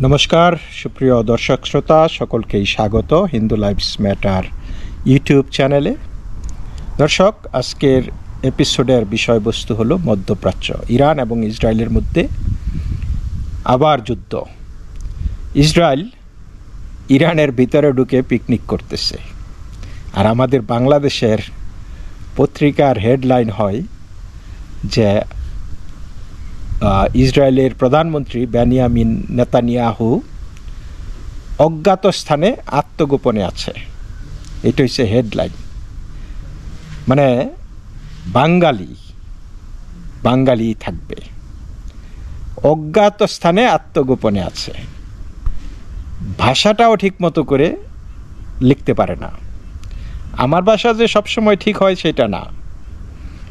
নমস্কার সুপ্রিয় দর্শক শ্রোতা সকলকেই স্বাগত হিন্দু লাইভস ম্যাটার ইউটিউব চ্যানেলে। দর্শক, আজকের এপিসোডের বিষয়বস্তু হলো মধ্যপ্রাচ্য, ইরান এবং ইসরায়েলের মধ্যে আবার যুদ্ধ। ইসরায়েল ইরানের ভিতরে ঢুকে পিকনিক করতেছে, আর আমাদের বাংলাদেশের পত্রিকার হেডলাইন হয় যে ইসরায়েলের প্রধানমন্ত্রী বেনিয়ামিন নেতানিয়াহু অজ্ঞাত স্থানে আত্মগোপনে আছে। এটা হচ্ছে হেডলাইন। মানে বাঙালি থাকবে, অজ্ঞাত স্থানে আত্মগোপনে আছে। ভাষাটাও ঠিক মতো করে লিখতে পারে না। আমার ভাষা যে সবসময় ঠিক হয় সেটা না,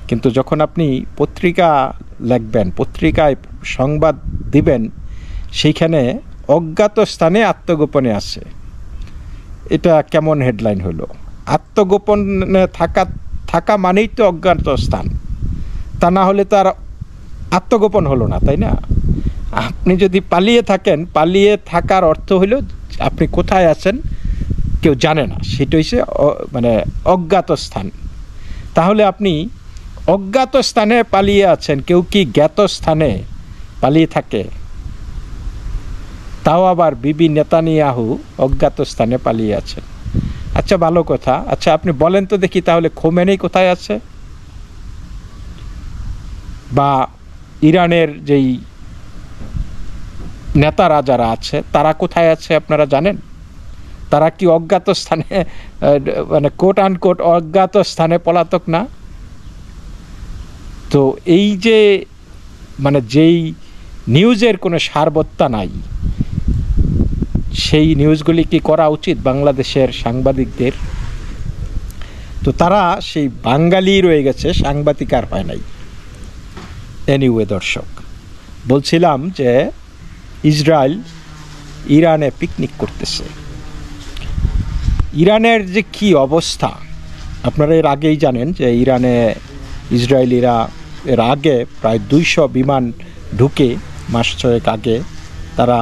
কিন্তু যখন আপনি পত্রিকা লিখবেন, পত্রিকায় সংবাদ দিবেন, সেইখানে অজ্ঞাত স্থানে আত্মগোপনে আছে, এটা কেমন হেডলাইন হলো? আত্মগোপনে থাকা মানেই তো অজ্ঞাত স্থান, তা না হলে তো আর আত্মগোপন হলো না, তাই না? আপনি যদি পালিয়ে থাকেন, পালিয়ে থাকার অর্থ হলো আপনি কোথায় আছেন কেউ জানে না, সেটা হচ্ছে মানে অজ্ঞাত স্থান। তাহলে আপনি অজ্ঞাত স্থানে পালিয়ে আছেন। কেউ কি জ্ঞাত স্থানে পালিয়ে থাকে? তাও আবার বিবি নেতানিয়াহু অজ্ঞাত স্থানে পালিয়ে আছেন। আচ্ছা, ভালো কথা। আচ্ছা, আপনি বলেন তো দেখি, তাহলে খোমেনি কোথায় আছে? বা ইরানের যেই নেতারা যারা আছে তারা কোথায় আছে আপনারা জানেন? তারা কি অজ্ঞাত স্থানে, মানে কোট আনকোট অজ্ঞাত স্থানে পলাতক না? তো এই যে মানে যেই নিউজের কোনো সারবত্তা নাই, সেই নিউজগুলি কি করা উচিত বাংলাদেশের সাংবাদিকদের? তো তারা সেই বাঙালি রয়ে গেছে, সাংবাদিক আর হয় নাই। এনিওয়ে দর্শক, বলছিলাম যে ইসরায়েল ইরানে পিকনিক করতেছে। ইরানের যে কি অবস্থা আপনারা এর আগেই জানেন যে ইরানে ইসরায়েলিরা এর আগে প্রায় 200 বিমান ঢুকে মাস ছয়েক আগে তারা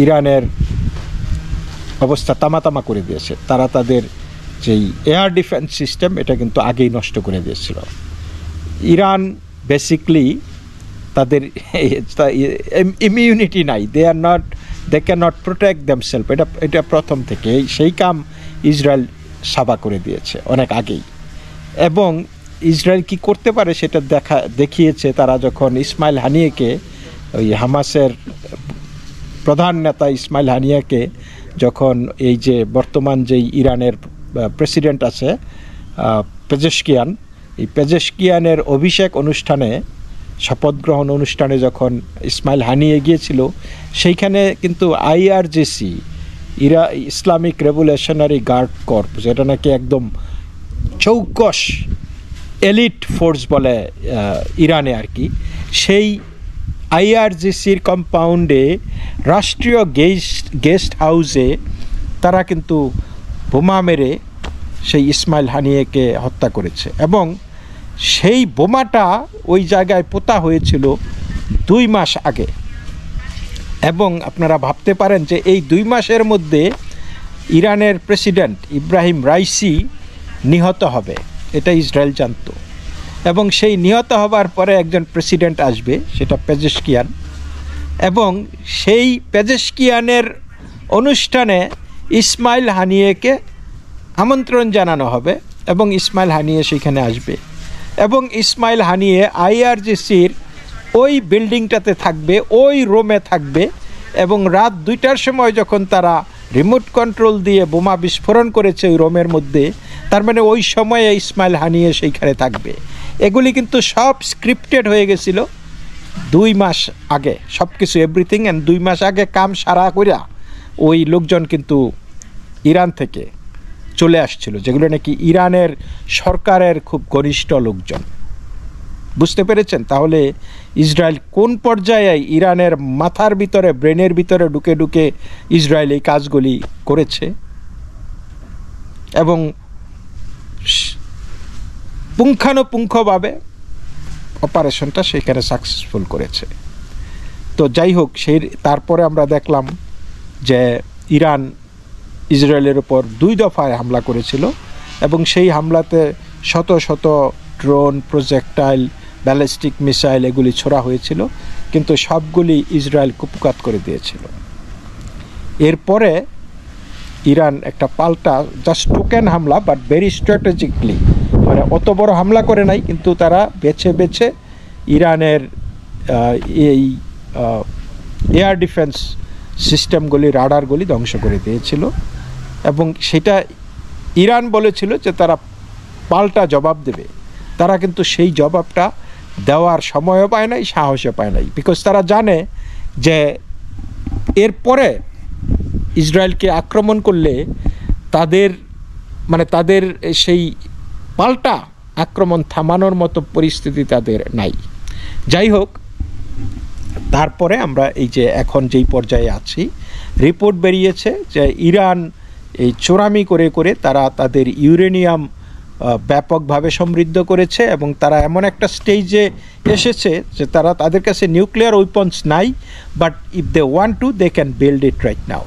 ইরানের অবস্থা তামাতামা করে দিয়েছে। তারা তাদের যেই এয়ার ডিফেন্স সিস্টেম এটা কিন্তু আগেই নষ্ট করে দিয়েছিল। ইরান বেসিকলি তাদের ইমিউনিটি নাই, they can not protect themselves. এটা প্রথম থেকে সেই কাম ইসরায়েল সাবা করে দিয়েছে অনেক আগেই। এবং ইসরায়েল কি করতে পারে সেটা দেখিয়েছে তারা যখন ইসমাইল হানিয়েকে, ওই হামাসের প্রধান নেতা ইসমাইল হানিয়াকে, যখন এই যে বর্তমান যেই ইরানের প্রেসিডেন্ট আছে পেজেশকিয়ান, এই পেজেশকিয়ানের অভিষেক অনুষ্ঠানে, শপথ গ্রহণ অনুষ্ঠানে যখন ইসমাইল হানিয়ে গিয়েছিল, সেইখানে কিন্তু IRGC Islamic revolutionary guard corp, যেটা নাকি একদম চৌকস এলিট ফোর্স বলে ইরানে আর কি, সেই IRGCর কম্পাউন্ডে রাষ্ট্রীয় গেস্ট হাউসে তারা কিন্তু বোমা মেরে সেই ইসমাইল হানিয়েকে হত্যা করেছে। এবং সেই বোমাটা ওই জায়গায় পোতা হয়েছিল 2 মাস আগে। এবং আপনারা ভাবতে পারেন যে এই 2 মাসের মধ্যে ইরানের প্রেসিডেন্ট ইব্রাহিম রাইসি নিহত হবে, এটা ইসরায়েল জানত। এবং সেই নিহত হবার পরে একজন প্রেসিডেন্ট আসবে, সেটা পেজেশকিয়ান। এবং সেই পেজেশকিয়ানের অনুষ্ঠানে ইসমাইল হানিয়েকে আমন্ত্রণ জানানো হবে এবং ইসমাইল হানিয়ে সেখানে আসবে। এবং ইসমাইল হানিয়ে IRGCর ওই বিল্ডিংটাতে থাকবে, ওই রুমে থাকবে। এবং রাত 2টার সময় যখন তারা রিমোট কন্ট্রোল দিয়ে বোমা বিস্ফোরণ করেছে ওই রুমের মধ্যে, তার মানে ওই সময়ে ইসমাইল হানিয়ে সেইখানে থাকবে। এগুলি কিন্তু সব স্ক্রিপ্টেড হয়ে গেছিল 2 মাস আগে, সব কিছু এভরিথিং। অ্যান্ড 2 মাস আগে কাম সারা কইরা ওই লোকজন কিন্তু ইরান থেকে চলে আসছিল, যেগুলো নাকি ইরানের সরকারের খুব ঘনিষ্ঠ লোকজন। বুঝতে পেরেছেন? তাহলে ইসরায়েল কোন পর্যায়ে ইরানের মাথার ভিতরে, ব্রেনের ভিতরে ঢুকে ঢুকে ইসরায়েল এই কাজগুলি করেছে এবং পুঙ্খানুপুঙ্খভাবে অপারেশনটা সেখানে সাকসেসফুল করেছে। তো যাই হোক, তারপরে আমরা দেখলাম যে ইরান ইসরায়েলের উপর 2 দফায় হামলা করেছিল এবং সেই হামলাতে শত শত ড্রোন, প্রজেক্টাইল, ব্যালিস্টিক মিসাইল এগুলি ছোড়া হয়েছিল, কিন্তু সবগুলি ইসরায়েল কুপকাত করে দিয়েছিল। এরপরে ইরান একটা পাল্টা জাস্ট টোকেন হামলা, বাট ভেরি স্ট্র্যাটেজিকলি, মানে অত বড় হামলা করে নাই, কিন্তু তারা বেছে বেছে ইরানের এই এয়ার ডিফেন্স সিস্টেমগুলি, রাডারগুলি ধ্বংস করে দিয়েছিল। এবং সেটা ইরান বলেছিল যে তারা পাল্টা জবাব দেবে, তারা কিন্তু সেই জবাবটা দেওয়ার সময়ও পায় নাই, সাহসও পায় নাই, বিকজ তারা জানে যে এরপরে ইসরায়েলকে আক্রমণ করলে তাদের সেই পাল্টা আক্রমণ থামানোর মতো পরিস্থিতি তাদের নাই। যাই হোক, তারপরে আমরা এই যে এখন যেই পর্যায়ে আছি, রিপোর্ট বেরিয়েছে যে ইরান এই চোরামি করে করে তারা তাদের ইউরেনিয়াম ব্যাপকভাবে সমৃদ্ধ করেছে এবং তারা এমন একটা স্টেজে এসেছে যে তাদের কাছে নিউক্লিয়ার ওয়েপন্স নাই, but if they want to they can build it right now.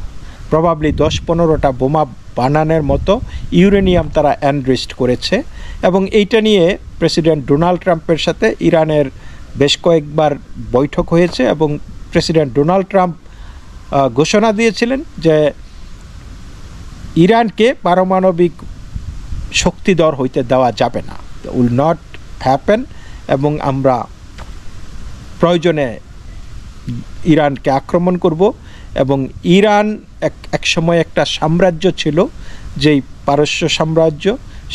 Probably 10-15টা বোমা বানানোর মতো ইউরেনিয়াম তারা এনরিস্ট করেছে। এবং এইটা নিয়ে প্রেসিডেন্ট ডোনাল্ড ট্রাম্পের সাথে ইরানের বেশ কয়েকবার বৈঠক হয়েছে এবং প্রেসিডেন্ট ডোনাল্ড ট্রাম্প ঘোষণা দিয়েছিলেন যে ইরানকে পারমাণবিক শক্তিধর হইতে দেওয়া যাবে না, উইল নট হ্যাপেন, এবং আমরা প্রয়োজনে ইরানকে আক্রমণ করব। এবং ইরান এক সময় একটা সাম্রাজ্য ছিল, যেই পারস্য সাম্রাজ্য,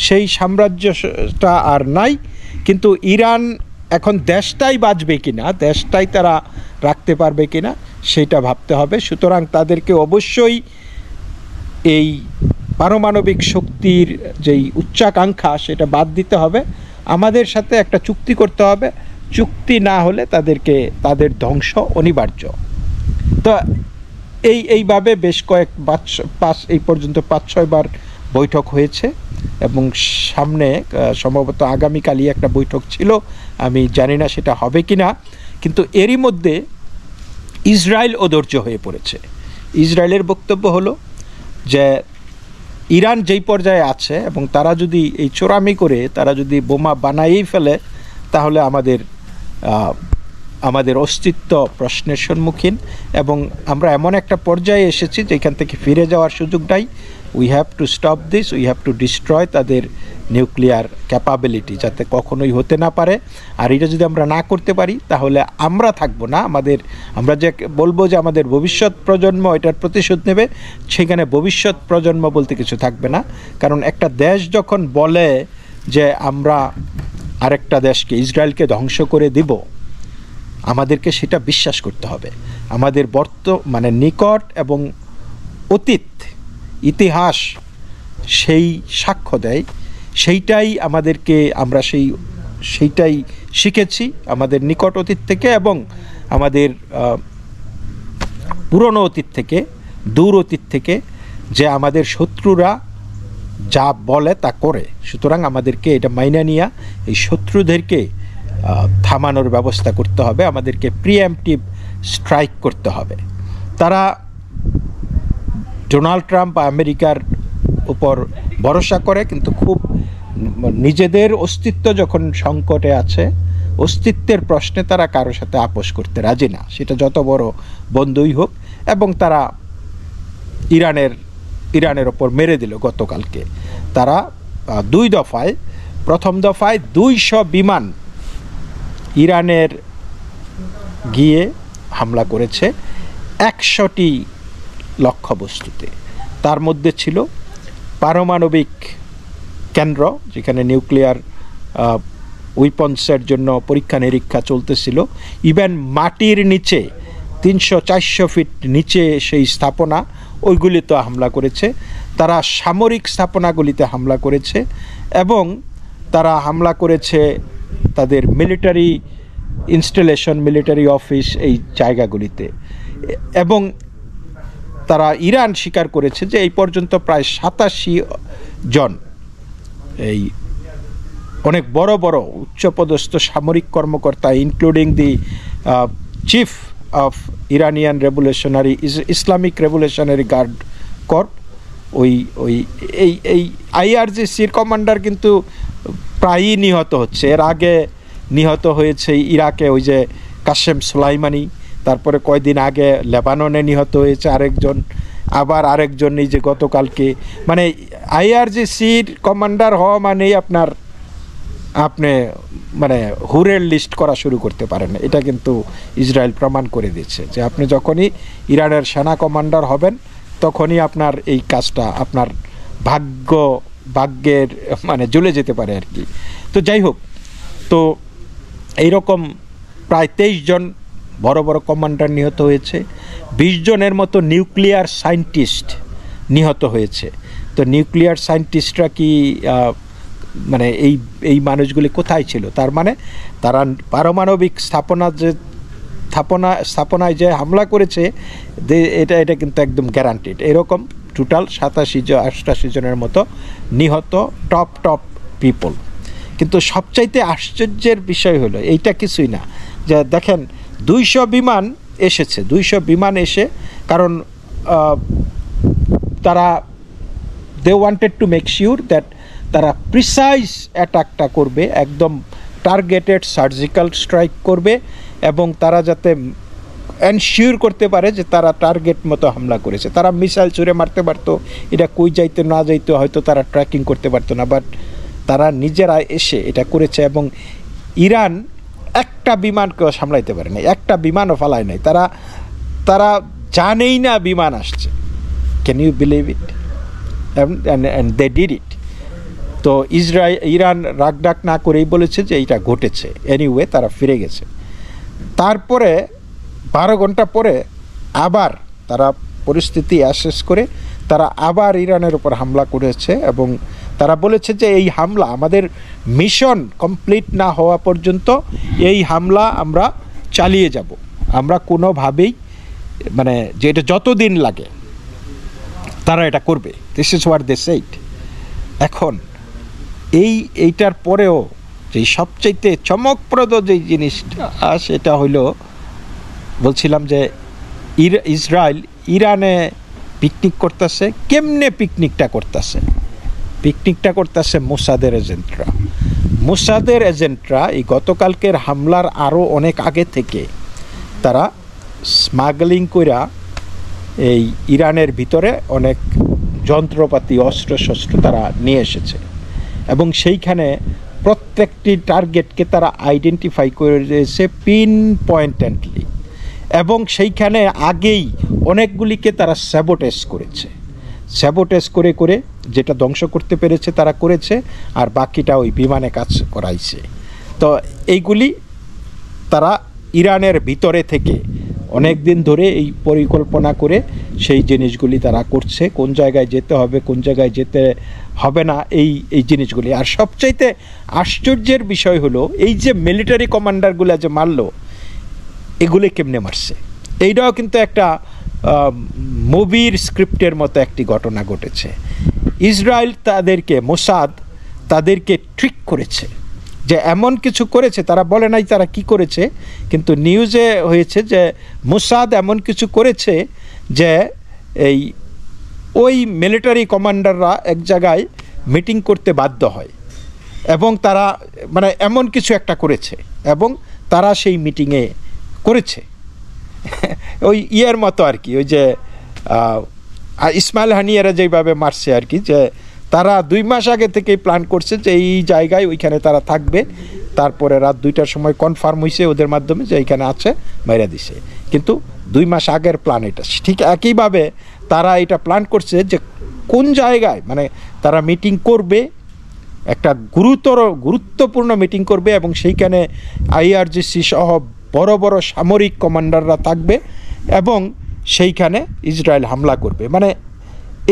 সেই সাম্রাজ্যটা আর নাই, কিন্তু ইরান এখন দেশটাই বাঁচবে কিনা, দেশটাই তারা রাখতে পারবে কিনা সেটা ভাবতে হবে। সুতরাং তাদেরকে অবশ্যই এই পারমাণবিক শক্তির যেই উচ্চাকাঙ্ক্ষা সেটা বাদ দিতে হবে, আমাদের সাথে একটা চুক্তি করতে হবে, চুক্তি না হলে তাদের ধ্বংস অনিবার্য। তো এইভাবে বেশ এই পর্যন্ত 5-6 বার বৈঠক হয়েছে এবং সামনে সম্ভবত আগামীকালই একটা বৈঠক ছিল, আমি জানি না সেটা হবে কি না। কিন্তু এরই মধ্যে ইসরায়েল অধৈর্য হয়ে পড়েছে। ইসরায়েলের বক্তব্য হলো যে ইরান যেই পর্যায়ে আছে এবং তারা যদি এই চোরামি করে তারা যদি বোমা বানাইয়েই ফেলে, তাহলে আমাদের অস্তিত্ব প্রশ্নের সম্মুখীন এবং আমরা এমন একটা পর্যায়ে এসেছি যেখান থেকে ফিরে যাওয়ার সুযোগ নাই। We have to stop this, we have to destroy তাদের নিউক্লিয়ার ক্যাপাবিলিটি, যাতে কখনোই হতে না পারে। আর এটা যদি আমরা না করতে পারি তাহলে আমরা থাকবো না, আমরা যে বলবো যে আমাদের ভবিষ্যৎ প্রজন্ম এটার প্রতিশোধ নেবে, সেখানে ভবিষ্যৎ প্রজন্ম বলতে কিছু থাকবে না। কারণ একটা দেশ যখন বলে যে আমরা আরেকটা দেশকে, ইসরায়েলকে ধ্বংস করে দিব, আমাদেরকে সেটা বিশ্বাস করতে হবে। আমাদের নিকট এবং অতীত ইতিহাস সেই সাক্ষ্য দেয়, সেইটাই আমরা সেইটাই শিখেছি আমাদের নিকট অতীত থেকে এবং আমাদের পুরনো অতীত থেকে, দূর অতীত থেকে, যে আমাদের শত্রুরা যা বলে তা করে। সুতরাং আমাদেরকে এটা মাইনা নিয়ে এই শত্রুদেরকে থামানোর ব্যবস্থা করতে হবে, আমাদেরকে প্রিএমপ্টিভ স্ট্রাইক করতে হবে। তারা ডোনাল্ড ট্রাম্প বা আমেরিকার উপর ভরসা করে, কিন্তু খুব নিজেদের অস্তিত্ব যখন সংকটে আছে, অস্তিত্বের প্রশ্নে তারা কারোর সাথে আপোষ করতে রাজি না, সেটা যত বড় বন্ধুই হোক। এবং তারা ইরানের ওপর মেরে দিল গতকালকে। তারা 2 দফায়, প্রথম দফায় 200 বিমান ইরানের গিয়ে হামলা করেছে 100টি লক্ষ্যবস্তুতে। তার মধ্যে ছিল পারমাণবিক কেন্দ্র, যেখানে নিউক্লিয়ার উইপন্সের জন্য পরীক্ষা নিরীক্ষা চলতেছিল। ইভেন মাটির নিচে 300-400 ফিট নিচে সেই স্থাপনা, ওইগুলিতে হামলা করেছে। তারা সামরিক স্থাপনাগুলিতে হামলা করেছে এবং তারা হামলা করেছে তাদের মিলিটারি ইনস্টলেশন, মিলিটারি অফিস, এই জায়গাগুলিতে। এবং ইরান স্বীকার করেছে যে এই পর্যন্ত প্রায় 87 জন এই অনেক বড় বড় উচ্চপদস্থ সামরিক কর্মকর্তা, including the chief of Iranian revolutionary Islamic revolutionary guard corp, ওই ওই এই আইআরজিসির কমান্ডার কিন্তু প্রায়ই নিহত হচ্ছে। এর আগে নিহত হয়েছে ইরাকে ওই যে কাসেম সুলাইমানি, তারপরে কয়দিন আগে লেবাননে নিহত হয়েছে আরেকজন, আবার আরেকজন এই যে গতকালকে। মানে আইআরজিসির কমান্ডার হওয়া মানেই আপনি মানে হুরের লিস্ট করা শুরু করতে পারেন। এটা কিন্তু ইসরায়েল প্রমাণ করে দিচ্ছে যে আপনি যখনই ইরানের সেনা কমান্ডার হবেন তখনই আপনার এই কাজটা আপনার ভাগ্যের মানে জ্বলে যেতে পারে আর কি। তো যাই হোক, তো এইরকম প্রায় 23 জন বড় বড় কমান্ডার নিহত হয়েছে, 20 জনের মতো নিউক্লিয়ার সায়েন্টিস্ট নিহত হয়েছে। তো নিউক্লিয়ার সায়েন্টিস্টরা কি মানে এই মানুষগুলি কোথায় ছিল? তার মানে তারা পারমাণবিক স্থাপনায় যে হামলা করেছে এটা কিন্তু একদম গ্যারান্টিড। এরকম টোটাল 87-88 জনের মতো নিহত টপ পিপল। কিন্তু সবচাইতে আশ্চর্যের বিষয় হলো এইটা কিছুই না, যে দেখেন 200 বিমান এসেছে, 200 বিমান এসে, কারণ তারা they wanted to make sure that তারা প্রিসাইজ অ্যাটাকটা করবে, একদম টার্গেটেড সার্জিক্যাল স্ট্রাইক করবে, এবং তারা যাতে এনশিওর করতে পারে যে তারা টার্গেট মতো হামলা করেছে। তারা মিসাইল ছুঁড়ে মারতে পারতো, এটা কই যাইতে না যাইতে হয়তো তারা ট্র্যাকিং করতে পারতো না, বাট তারা নিজেরা এসে এটা করেছে। এবং ইরান একটা বিমানকেও সামলাইতে পারে নাই, একটা বিমানও ফালায় নাই, তারা জানেই না বিমান আসছে। Can you believe it? And they did it. তো ইরান রাগডাক না করেই বলেছে যে এইটা ঘটেছে। এনিওয়ে তারা ফিরে গেছে। তারপরে 12 ঘন্টা পরে আবার তারা পরিস্থিতি অ্যাসেস করে তারা আবার ইরানের উপর হামলা করেছে, এবং তারা বলেছে যে এই হামলা আমাদের মিশন কমপ্লিট না হওয়া পর্যন্ত এই হামলা আমরা চালিয়ে যাব, আমরা কোনোভাবেই মানে যে এটা যতদিন লাগে তারা এটা করবে। This is what they said. এখন এইটার পরেও যে সবচাইতে চমকপ্রদ যে জিনিসটা সেটা হইল, বলছিলাম যে ইসরায়েল ইরানে পিকনিক করতেছে। কেমনে পিকনিকটা করতেছে মোসাদের এজেন্টরা এই গতকালকের হামলার আরও অনেক আগে থেকে তারা স্মাগলিং কইরা এই ইরানের ভিতরে অনেক যন্ত্রপাতি অস্ত্রশস্ত্র তারা নিয়ে এসেছে, এবং সেইখানে প্রত্যেকটি টার্গেটকে তারা আইডেন্টিফাই করে দিয়েছে পিন পয়েন্টেন্টলি, এবং সেইখানে আগেই অনেকগুলিকে তারা স্যাবোটেজ করে যেটা ধ্বংস করতে পেরেছে তারা করেছে, আর বাকিটা ওই বিমানে কাজ করাইছে। তো এইগুলি তারা ইরানের ভিতরে থেকে অনেক দিন ধরে এই পরিকল্পনা করে সেই জিনিসগুলি তারা করছে, কোন জায়গায় যেতে হবে কোন জায়গায় যেতে হবে না এই জিনিসগুলি। আর সবচাইতে আশ্চর্যের বিষয় হলো এই যে মিলিটারি কমান্ডারগুলো যে মারলো, এগুলি কেমনে মারছে। এইটাও কিন্তু একটা মুভির স্ক্রিপ্টের মতো একটি ঘটনা ঘটেছে। ইসরায়েল মোসাদ তাদেরকে ট্রিক করেছে, যে এমন কিছু করেছে, তারা বলে নাই তারা কি করেছে, কিন্তু নিউজে হয়েছে যে মোসাদ এমন কিছু করেছে যে ওই মিলিটারি কমান্ডাররা এক জায়গায় মিটিং করতে বাধ্য হয়, এবং তারা মানে এমন কিছু একটা করেছে, এবং তারা সেই মিটিংয়ে করেছে ওই ইয়ের মতো আর কি, ওই যে ইসমাইল হানিয়ারা যেভাবে মারছে আর কি, যে তারা 2 মাস আগে থেকেই প্ল্যান করছে যে এই জায়গায় ওইখানে তারা থাকবে, তারপরে রাত 2টার সময় কনফার্ম হয়েছে ওদের মাধ্যমে যে এইখানে আছে, মাইরা দিছে। কিন্তু 2 মাস আগের প্ল্যান এটা। ঠিক একইভাবে তারা এটা প্ল্যান করছে যে কোন জায়গায় মানে তারা মিটিং করবে, একটা গুরুত্বপূর্ণ মিটিং করবে, এবং সেইখানে আইআরজিসি সহ বড় বড় সামরিক কমান্ডাররা থাকবে, এবং সেইখানে ইসরায়েল হামলা করবে। মানে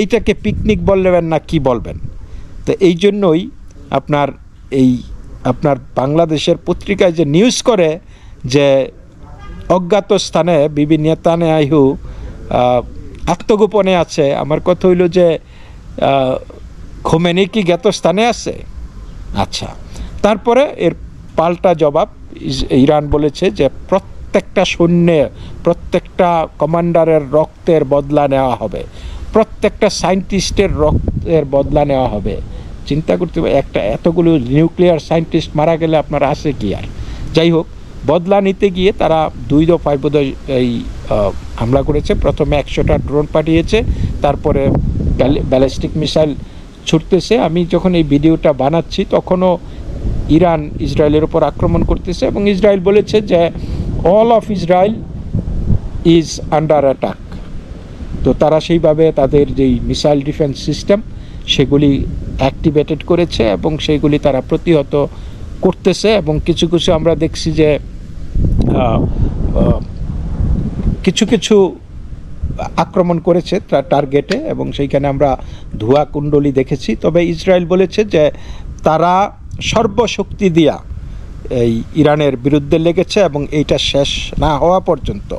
এইটাকে পিকনিক বলবেন না কি বলবেন। তো এই জন্যই আপনার বাংলাদেশের পত্রিকায় যে নিউজ করে যে অজ্ঞাত স্থানে বিবি নেতানিয়াহু আত্মগোপনে আছে, আমার কথা হইল যে খোমেনি কি জ্ঞাত স্থানে আছে? আচ্ছা, তারপরে এর পাল্টা জবাব ইরান বলেছে যে প্রত্যেকটা সৈন্যে, প্রত্যেকটা কমান্ডারের রক্তের বদলা নেওয়া হবে, প্রত্যেকটা সায়েন্টিস্টের রক্তের বদলা নেওয়া হবে। চিন্তা করতে হবে, একটা এতগুলো নিউক্লিয়ার সায়েন্টিস্ট মারা গেলে আপনার আসে কি আর। যাই হোক, বদলা নিতে গিয়ে তারা 2 দফায় বোধহয় এই হামলা করেছে। প্রথমে 100টা ড্রোন পাঠিয়েছে, তারপরে ব্যালিস্টিক মিসাইল ছুটতেছে। আমি যখন এই ভিডিওটা বানাচ্ছি তখনও ইরান ইসরায়েলের ওপর আক্রমণ করতেছে, এবং ইসরায়েল বলেছে যে all of Israel is under attack. তো তারা সেইভাবে তাদের যেই মিসাইল ডিফেন্স সিস্টেম সেগুলি অ্যাক্টিভেটেড করেছে, এবং সেইগুলি তারা প্রতিহত করতেছে। এবং কিছু কিছু আমরা দেখছি যে কিছু কিছু আক্রমণ করেছে টার্গেটে, এবং সেইখানে আমরা ধোঁয়া কুণ্ডলি দেখেছি। তবে ইসরায়েল বলেছে যে তারা সর্বশক্তি দিয়া এই ইরানের বিরুদ্ধে লেগেছে, এবং এইটা শেষ না হওয়া পর্যন্ত,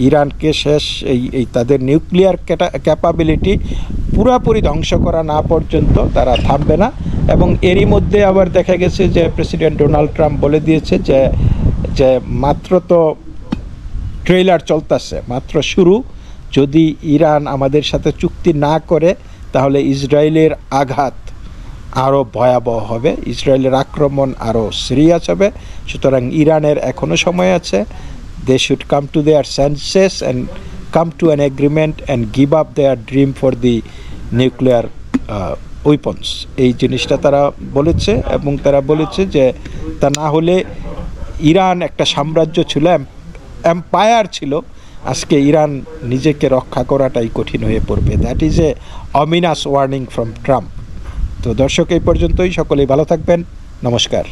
ইরানকে শেষ এই তাদের নিউক্লিয়ার ক্যাপাবিলিটি পুরোপুরি ধ্বংস করা না পর্যন্ত তারা থামবে না। এবং এরই মধ্যে আবার দেখা গেছে যে প্রেসিডেন্ট ডোনাল্ড ট্রাম্প বলে দিয়েছে যে মাত্র তো ট্রেলার চলতেছে, মাত্র শুরু। যদি ইরান আমাদের সাথে চুক্তি না করে তাহলে ইসরায়েলের আঘাত আরও ভয়াবহ হবে, ইসরায়েলের আক্রমণ আরও সিরিয়াস হবে। সুতরাং ইরানের এখনও সময় আছে। They should come to their senses and come to an agreement and give up their dream for the nuclear weapons. এই জিনিসটা তারা বলেছে, এবং তারা বলেছে যে তা না হলে ইরান একটা সাম্রাজ্য ছিল, এম্পায়ার ছিল, আজকে ইরান নিজেকে রক্ষা করাটাই কঠিন হয়ে পড়বে। That is a ominous warning from Trump. তো দর্শক, এই পর্যন্তই। সকলেই ভালো থাকবেন। নমস্কার।